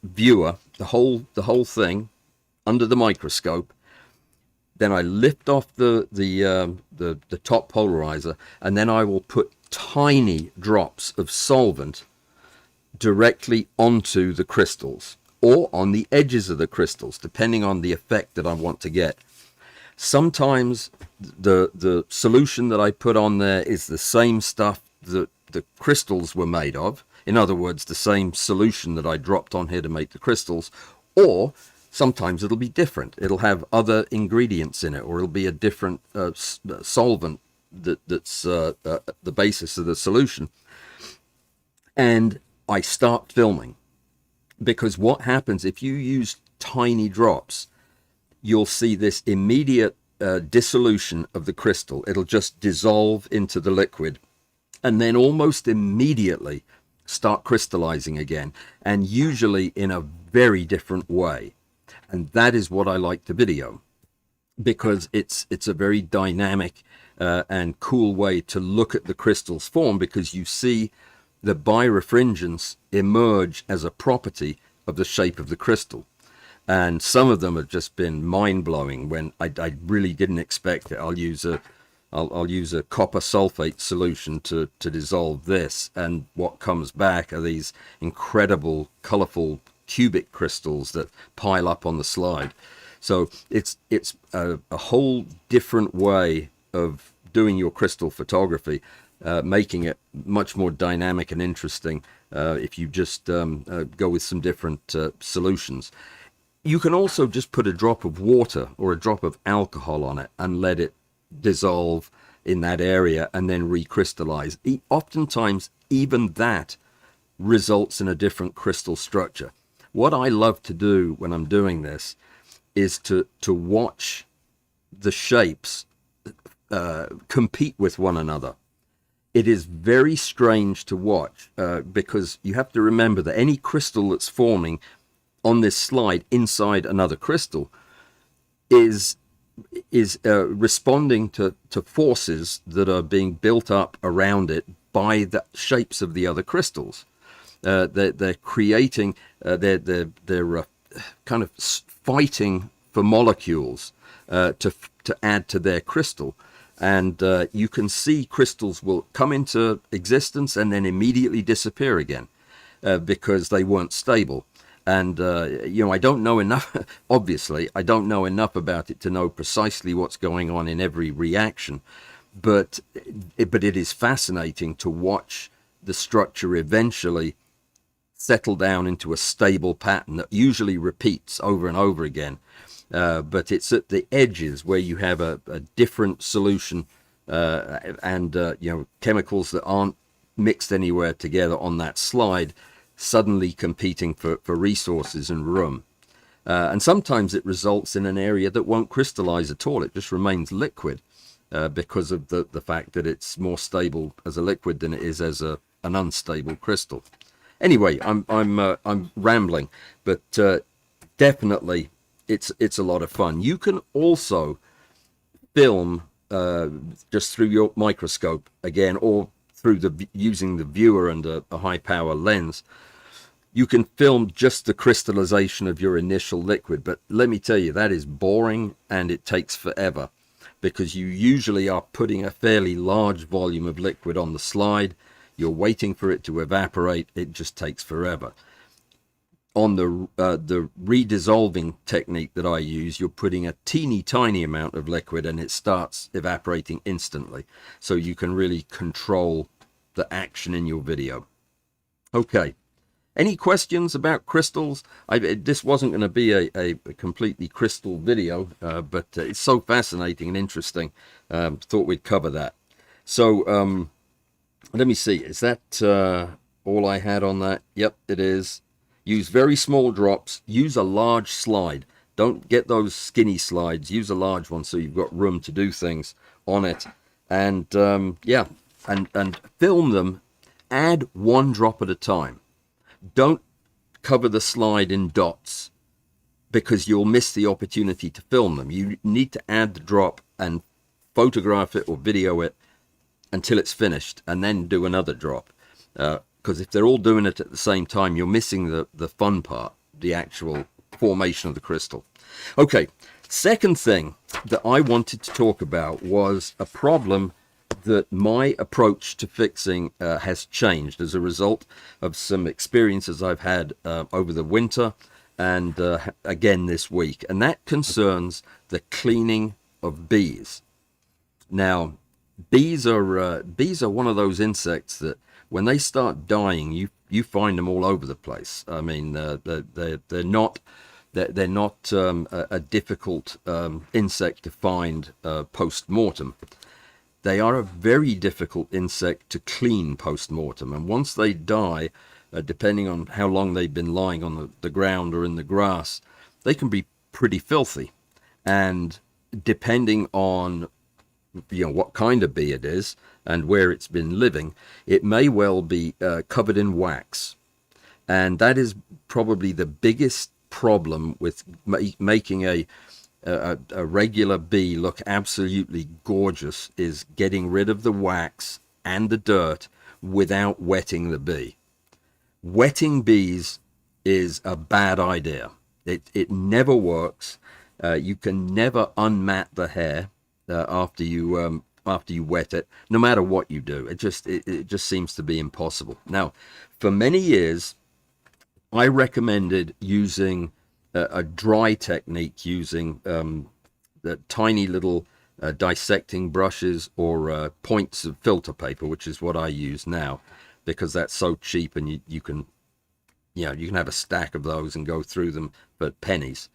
viewer, the whole thing, under the microscope. Then I lift off the top polarizer, and then I will put tiny drops of solvent directly onto the crystals or on the edges of the crystals, depending on the effect that I want to get. Sometimes the solution that I put on there is the same stuff that the crystals were made of. In other words, the same solution that I dropped on here to make the crystals, or sometimes it'll be different. It'll have other ingredients in it, or it'll be a different solvent that's the basis of the solution. And I start filming, because what happens if you use tiny drops, you'll see this immediate dissolution of the crystal. It'll just dissolve into the liquid and then almost immediately start crystallizing again, and usually in a very different way. And that is what I like to video, because it's a very dynamic and cool way to look at the crystal's form, because you see the birefringence emerge as a property of the shape of the crystal. And some of them have just been mind-blowing when I really didn't expect it. I'll use a copper sulfate solution to dissolve this, and what comes back are these incredible colorful cubic crystals that pile up on the slide. So it's a whole different way of doing your crystal photography, making it much more dynamic and interesting if you just go with some different solutions. You can also just put a drop of water or a drop of alcohol on it and let it dissolve in that area and then recrystallize. Oftentimes, even that results in a different crystal structure. What I love to do when I'm doing this is to watch the shapes compete with one another. It is very strange to watch because you have to remember that any crystal that's forming on this slide inside another crystal is responding to forces that are being built up around it by the shapes of the other crystals. They're creating, they're kind of fighting for molecules to add to their crystal. And you can see crystals will come into existence and then immediately disappear again because they weren't stable. And, I don't know enough, obviously, I don't know enough about it to know precisely what's going on in every reaction. But it is fascinating to watch the structure eventually settle down into a stable pattern that usually repeats over and over again. but it's at the edges where you have a different solution and chemicals that aren't mixed anywhere together on that slide, suddenly competing for resources and room. And sometimes it results in an area that won't crystallize at all. It just remains liquid because of the fact that it's more stable as a liquid than it is as an unstable crystal. Anyway, I'm rambling, but definitely it's a lot of fun. You can also film just through your microscope again, or through using the viewer and a high power lens. You can film just the crystallization of your initial liquid, but let me tell you, that is boring and it takes forever, because you usually are putting a fairly large volume of liquid on the slide. You're waiting for it to evaporate. It just takes forever. On the redissolving technique that I use, you're putting a teeny tiny amount of liquid and it starts evaporating instantly. So you can really control the action in your video. Okay. Any questions about crystals? This wasn't going to be a completely crystal video, but it's so fascinating and interesting. Thought we'd cover that. So let me see. Is that all I had on that? Yep, it is. Use very small drops. Use a large slide. Don't get those skinny slides. Use a large one so you've got room to do things on it. And yeah, and film them. Add one drop at a time. Don't cover the slide in dots, because you'll miss the opportunity to film them. You need to add the drop and photograph it or video it until it's finished, and then do another drop. Because if they're all doing it at the same time, you're missing the fun part, the actual formation of the crystal. Okay, second thing that I wanted to talk about was a problem that my approach to fixing has changed as a result of some experiences I've had over the winter and again this week, and that concerns the cleaning of bees. Now, bees are one of those insects that when they start dying, you find them all over the place. I mean, they're not a difficult insect to find post-mortem. They are a very difficult insect to clean post-mortem, and once they die, depending on how long they've been lying on the ground or in the grass, they can be pretty filthy. And depending on what kind of bee it is and where it's been living, it may well be covered in wax. And that is probably the biggest problem with making a regular bee look absolutely gorgeous, is getting rid of the wax and the dirt without wetting the bee. Wetting bees is a bad idea. It never works. You can never unmat the hair after you wet it, no matter what you do. It just seems to be impossible. Now, for many years, I recommended using a dry technique, using the tiny little dissecting brushes or points of filter paper, which is what I use now, because that's so cheap, and you can have a stack of those and go through them for pennies.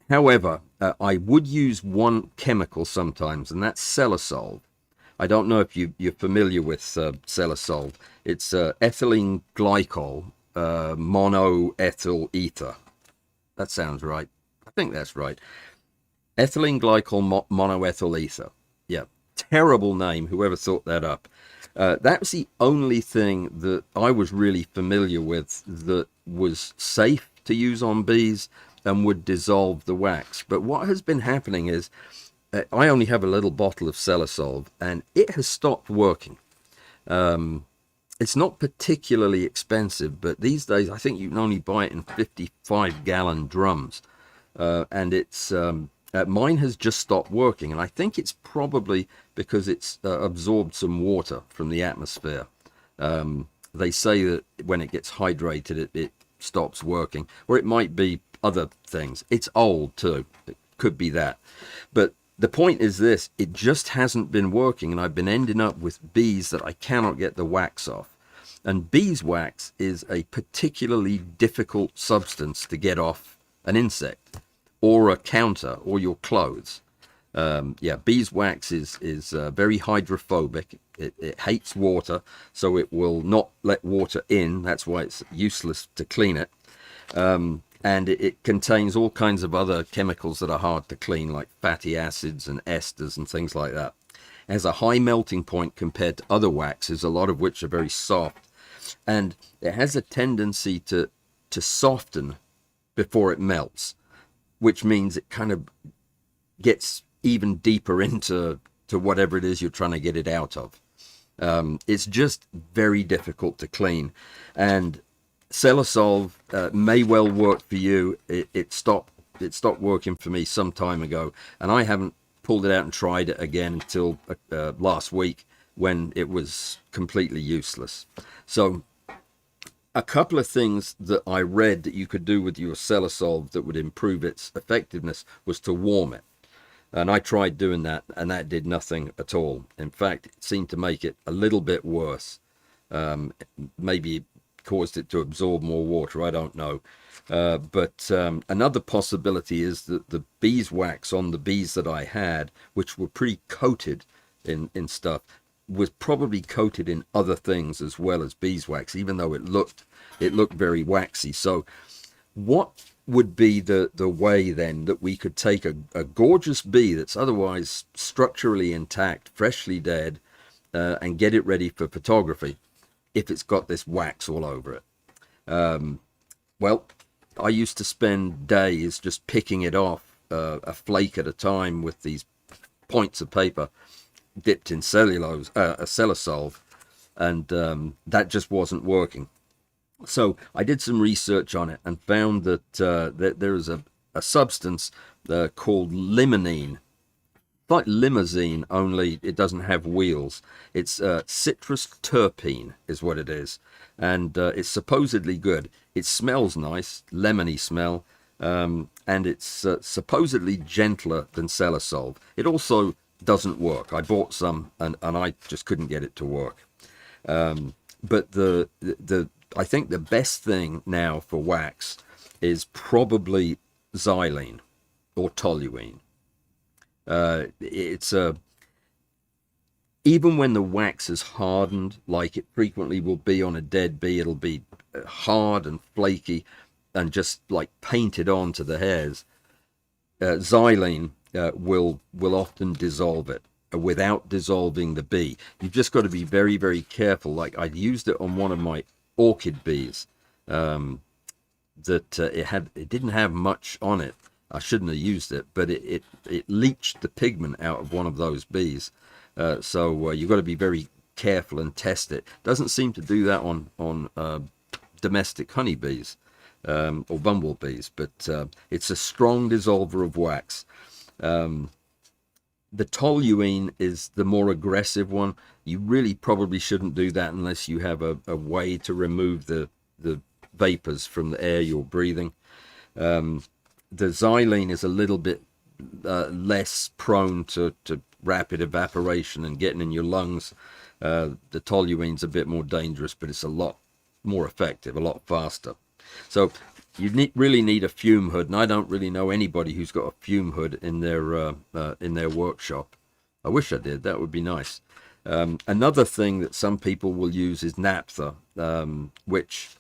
However, I would use one chemical sometimes, and that's Celasolve. I don't know if you're familiar with Celasolve. It's ethylene glycol monoethyl ether. That sounds right. I think that's right. Ethylene glycol monoethyl ether. Yeah, terrible name. Whoever thought that up. That was the only thing that I was really familiar with that was safe to use on bees and would dissolve the wax. But what has been happening is I only have a little bottle of Celasolve, and it has stopped working. It's not particularly expensive, but these days I think you can only buy it in 55-gallon drums. And it's mine has just stopped working, and I think it's probably because it's absorbed some water from the atmosphere. They say that when it gets hydrated, it stops working, or it might be other things. It's old too. It could be that. But the point is this, it just hasn't been working, and I've been ending up with bees that I cannot get the wax off. And beeswax is a particularly difficult substance to get off an insect. or a counter or your clothes. Yeah, beeswax is very hydrophobic. It hates water, so it will not let water in. That's why it's useless to clean it. And it contains all kinds of other chemicals that are hard to clean, like fatty acids and esters and things like that. It has a high melting point compared to other waxes, a lot of which are very soft, and it has a tendency to soften before it melts, which means it kind of gets even deeper into whatever it is you're trying to get it out of. It's just very difficult to clean, and Celasolve may well work for you. It stopped working for me some time ago, and I haven't pulled it out and tried it again until last week, when it was completely useless. So a couple of things that I read that you could do with your Celasolve that would improve its effectiveness was to warm it. And I tried doing that, and that did nothing at all. In fact, it seemed to make it a little bit worse. Maybe it caused it to absorb more water, I don't know. But another possibility is that the beeswax on the bees that I had, which were pretty coated in stuff, was probably coated in other things as well as beeswax, even though it looked very waxy. So what would be the way then that we could take a gorgeous bee that's otherwise structurally intact, freshly dead, and get it ready for photography if it's got this wax all over it? Well, I used to spend days just picking it off a flake at a time with these points of paper dipped in cellulose, a Celasolve, and that just wasn't working. So I did some research on it and found that there is a substance called limonene, like limousine, only it doesn't have wheels. It's citrus terpene is what it is, and it's supposedly good. It smells nice, lemony smell, and it's supposedly gentler than Celasolve. It also doesn't work. I bought some, and I just couldn't get it to work. But I think the best thing now for wax is probably xylene or toluene. It's even when the wax is hardened, like it frequently will be on a dead bee, it'll be hard and flaky and just like painted onto the hairs. Xylene will often dissolve it without dissolving the bee. You've just got to be very, very careful. Like I'd used it on one of my orchid bees, that it didn't have much on it. I shouldn't have used it, but it leached the pigment out of one of those bees. So you've got to be very careful and test it. Doesn't seem to do that on domestic honeybees or bumblebees, but it's a strong dissolver of wax. The toluene is the more aggressive one. You really probably shouldn't do that unless you have a way to remove the vapors from the air you're breathing. The xylene is a little bit less prone to rapid evaporation and getting in your lungs. The toluene's a bit more dangerous, but it's a lot more effective, a lot faster. So you really need a fume hood, and I don't really know anybody who's got a fume hood in their workshop. I wish I did. That would be nice. Another thing that some people will use is naphtha, which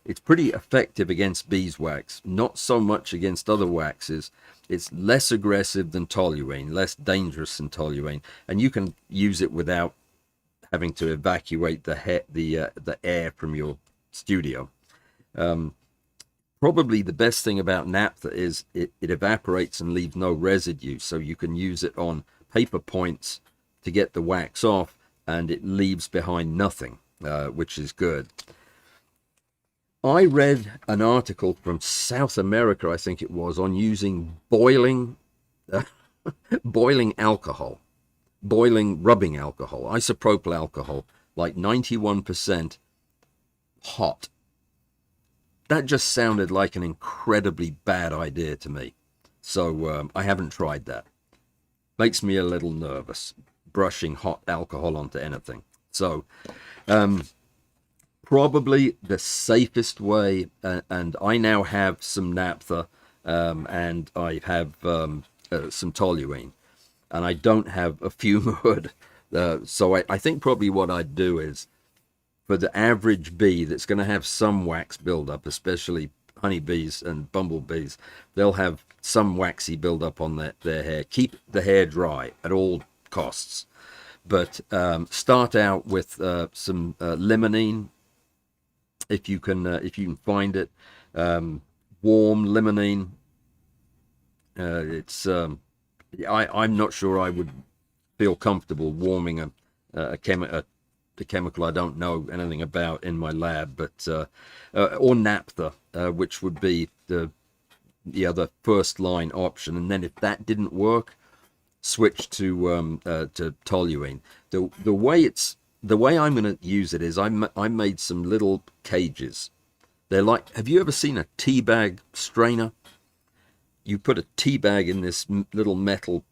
it's pretty effective against beeswax, not so much against other waxes. It's less aggressive than toluene, less dangerous than toluene, and you can use it without having to evacuate the air from your studio. Probably the best thing about naphtha is it evaporates and leaves no residue, so you can use it on paper points to get the wax off, and it leaves behind nothing, which is good. I read an article from South America, I think it was, on using boiling alcohol, rubbing alcohol, isopropyl alcohol, like 91% hot. That just sounded like an incredibly bad idea to me. So I haven't tried that. Makes me a little nervous, brushing hot alcohol onto anything. So probably the safest way, and I now have some naphtha and I have some toluene, and I don't have a fume hood. So I think probably what I'd do is, for the average bee that's going to have some wax buildup, especially honeybees and bumblebees, they'll have some waxy buildup on their hair. Keep the hair dry at all costs. But start out with some limonene, if you can find it. Warm limonene. I'm not sure I would feel comfortable warming a chemical I don't know anything about in my lab, but or naphtha, which would be the other first line option. And then if that didn't work, switch to toluene. The way I'm going to use it is I made some little cages. They're like, have you ever seen a tea bag strainer? You put a tea bag in this little metal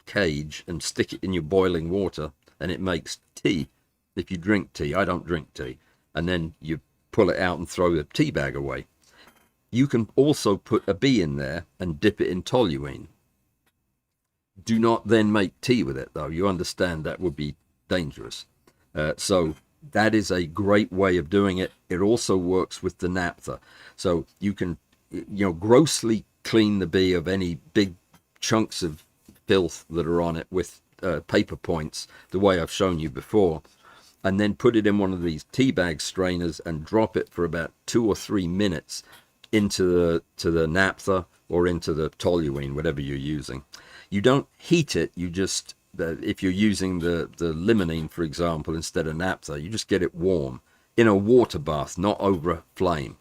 cage and stick it in your boiling water, and it makes tea. If you drink tea, I don't drink tea, and then you pull it out and throw the tea bag away. You can also put a bee in there and dip it in toluene. Do not then make tea with it, though. You understand that would be dangerous. So that is a great way of doing it. It also works with the naphtha. So you can, grossly clean the bee of any big chunks of filth that are on it with paper points, the way I've shown you before, and then put it in one of these tea bag strainers and drop it for about 2 or 3 minutes into the naphtha or into the toluene, whatever you're using. You don't heat it. You just, if you're using the limonene, for example, instead of naphtha, you just get it warm in a water bath, not over a flame.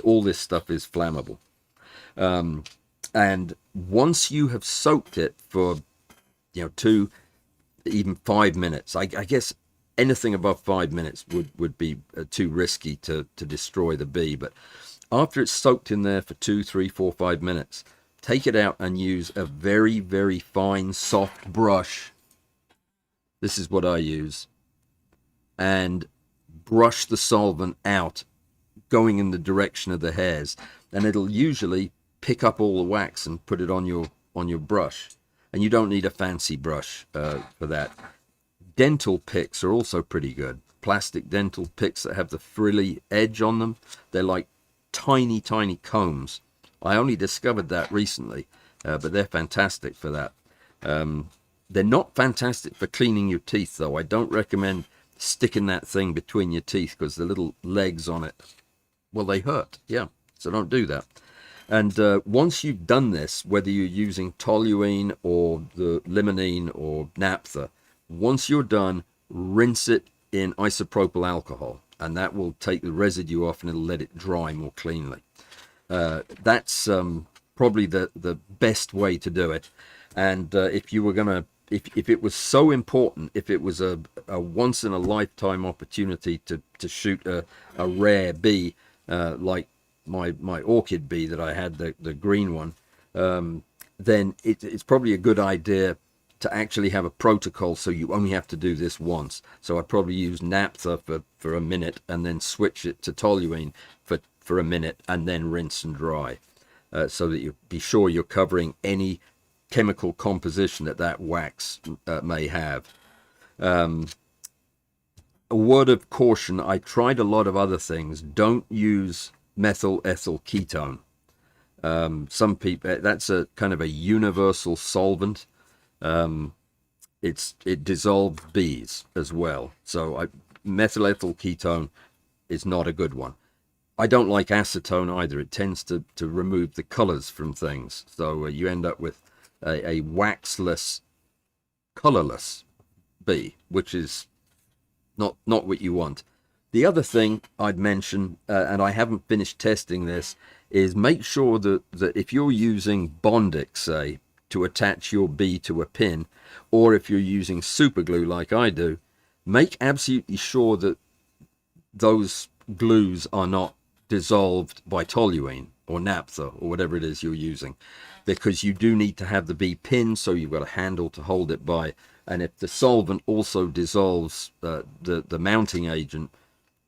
All this stuff is flammable. And once you have soaked it for 2, even 5 minutes, I guess anything above 5 minutes would be too risky to destroy the bee. But after it's soaked in there for 2, 3, 4, 5 minutes, take it out and use a very, very fine, soft brush. This is what I use. And brush the solvent out, going in the direction of the hairs. And it'll usually pick up all the wax and put it on your brush. And you don't need a fancy brush for that. Dental picks are also pretty good. Plastic dental picks that have the frilly edge on them. They're like tiny, tiny combs. I only discovered that recently, but they're fantastic for that. They're not fantastic for cleaning your teeth, though. I don't recommend sticking that thing between your teeth, because the little legs on it, well, they hurt. Yeah, so don't do that. And once you've done this, whether you're using toluene or the limonene or naphtha, once you're done, rinse it in isopropyl alcohol, and that will take the residue off and it'll let it dry more cleanly. That's probably the best way to do it. And if you were gonna, if it was so important, if it was a once in a lifetime opportunity to shoot a rare bee, like my orchid bee that I had, the green one, then it's probably a good idea to actually have a protocol so you only have to do this once. So I'd probably use naphtha for a minute and then switch it to toluene for a minute and then rinse and dry, so that you be sure you're covering any chemical composition that wax may have. A word of caution, I tried a lot of other things. Don't use methyl ethyl ketone. Some people, that's a kind of a universal solvent. It dissolves bees as well. So methyl ethyl ketone is not a good one. I don't like acetone either. It tends to remove the colors from things. So you end up with a waxless, colorless bee, which is not what you want. The other thing I'd mention, and I haven't finished testing this, is make sure that if you're using Bondix, say, to attach your bee to a pin, or if you're using super glue like I do, make absolutely sure that those glues are not dissolved by toluene or naphtha or whatever it is you're using, because you do need to have the bee pinned, so you've got a handle to hold it by. And if the solvent also dissolves the mounting agent,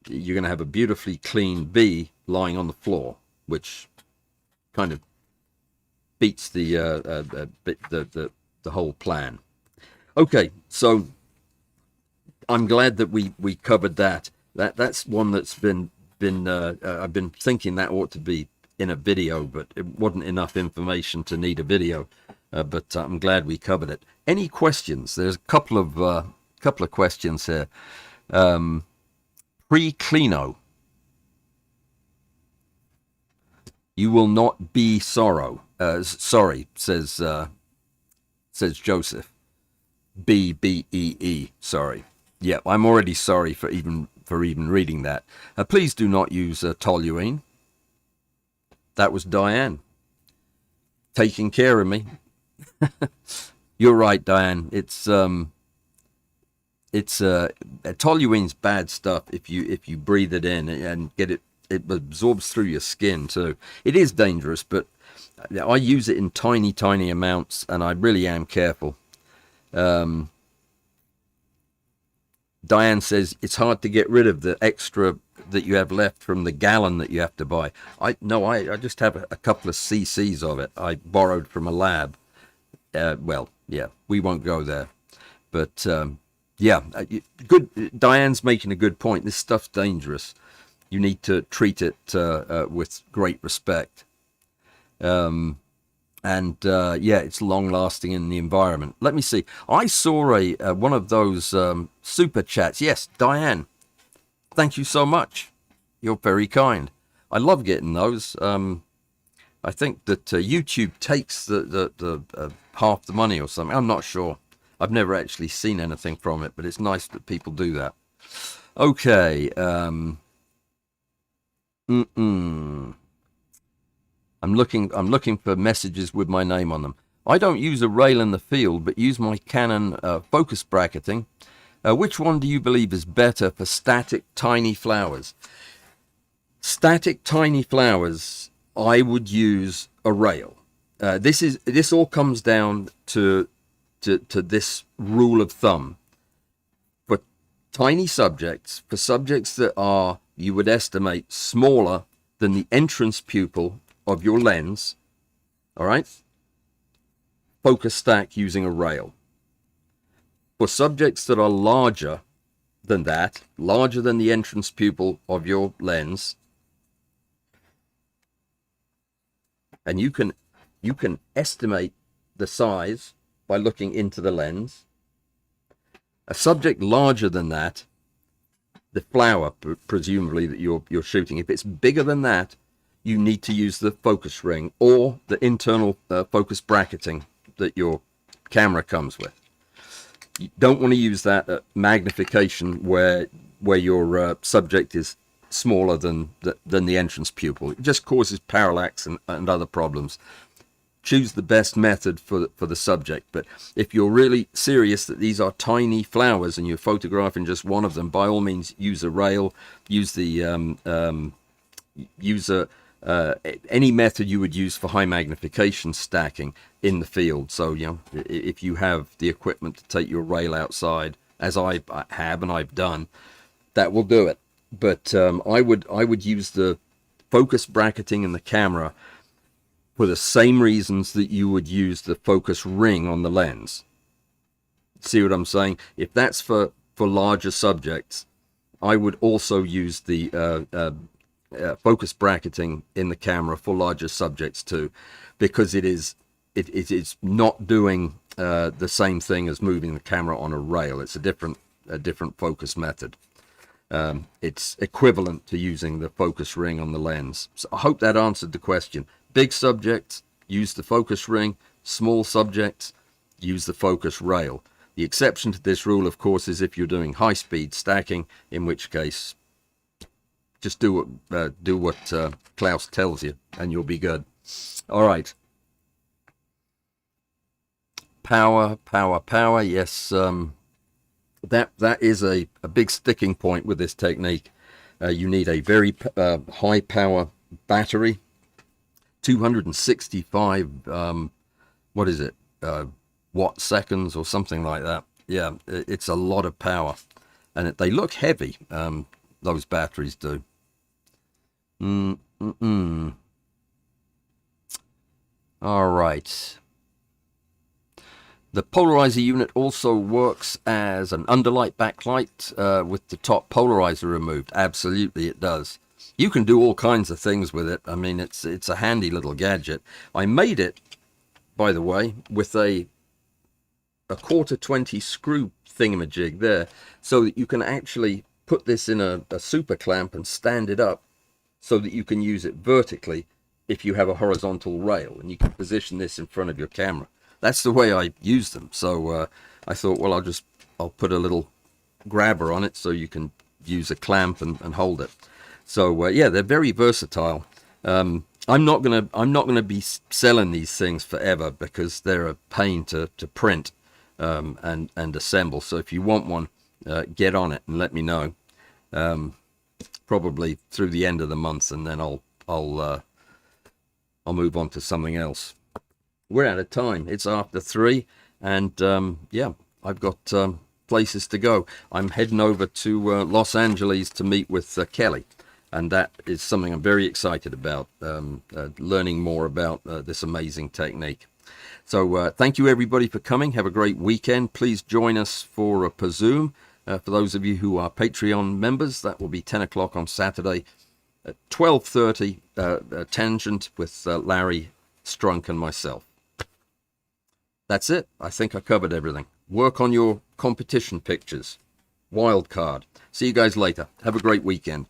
you're going to have a beautifully clean bee lying on the floor, which kind of beats the whole plan. Okay, so I'm glad that we covered that. That's one that's been I've been thinking that ought to be in a video, but it wasn't enough information to need a video. But I'm glad we covered it. Any questions? There's a couple of questions here. Pre-Clino. You will not be sorry, says Joseph. BBEE. Sorry. Yeah, I'm already sorry for even reading that. Please do not use toluene. That was Diane taking care of me. You're right, Diane. It's toluene's bad stuff if you breathe it in and get it. It absorbs through your skin too. It is dangerous, but I use it in tiny amounts, and I really am careful. Diane says it's hard to get rid of the extra that you have left from the gallon that you have to buy. I just have a couple of cc's of it. I borrowed from a lab. Well, yeah, we won't go there. But yeah, good. Diane's making a good point. This stuff's dangerous. You need to treat it with great respect. Yeah, it's long lasting in the environment. Let me see. I saw one of those super chats. Yes, Diane, thank you so much. You're very kind. I love getting those. I think that YouTube takes the half the money or something. I'm not sure. I've never actually seen anything from it, but it's nice that people do that. Okay. I'm looking for messages with my name on them. I don't use a rail in the field, but use my Canon focus bracketing. Which one do you believe is better for static tiny flowers? Static tiny flowers, I would use a rail. This all comes down to this rule of thumb. For tiny subjects, for subjects that are, you would estimate, smaller than the entrance pupil of your lens, all right, focus stack using a rail. For subjects that are larger than that, larger than the entrance pupil of your lens, and you can estimate the size by looking into the lens. A subject larger than that, the flower presumably that you're shooting, if it's bigger than that, you need to use the focus ring or the internal focus bracketing that your camera comes with. You don't want to use that at magnification where your subject is smaller than the entrance pupil. It just causes parallax and other problems. Choose the best method for the subject. But if you're really serious that these are tiny flowers and you're photographing just one of them, by all means use a rail. Use the any method you would use for high magnification stacking in the field. So, you know, if you have the equipment to take your rail outside, as I have and I've done, that will do it. But I would use the focus bracketing in the camera for the same reasons that you would use the focus ring on the lens. See what I'm saying? If that's for larger subjects, I would also use the focus bracketing in the camera for larger subjects too, because it is not doing the same thing as moving the camera on a rail. It's a different focus method. It's equivalent to using the focus ring on the lens. So I hope that answered the question. Big subjects, use the focus ring. Small subjects, use the focus rail. The exception to this rule, of course, is if you're doing high-speed stacking, in which case just do what Klaus tells you, and you'll be good. All right. Power. Yes, that is a big sticking point with this technique. You need a very high power battery, 265 what is it, watt seconds or something like that. Yeah, it's a lot of power, and they look heavy. Those batteries do. All right. The polarizer unit also works as an underlight backlight with the top polarizer removed. Absolutely, it does. You can do all kinds of things with it. I mean, it's a handy little gadget. I made it, by the way, with a quarter 20 screw thingamajig there, so that you can actually put this in a super clamp and stand it up so that you can use it vertically if you have a horizontal rail, and you can position this in front of your camera. That's the way I use them. So I thought, well, I'll put a little grabber on it so you can use a clamp and hold it. So yeah, they're very versatile. I'm not gonna be selling these things forever because they're a pain to print and assemble. So if you want one, get on it and let me know. Probably through the end of the month, and then I'll move on to something else. We're out of time. It's after 3, and yeah, I've got places to go. I'm heading over to Los Angeles to meet with Kelly, and that is something I'm very excited about, learning more about this amazing technique. So thank you everybody for coming. Have a great weekend. Please join us for Zoom. For those of you who are Patreon members, that will be 10 o'clock on Saturday at 12:30, Tangent with Larry Strunk and myself. That's it. I think I covered everything. Work on your competition pictures. Wild card. See you guys later. Have a great weekend.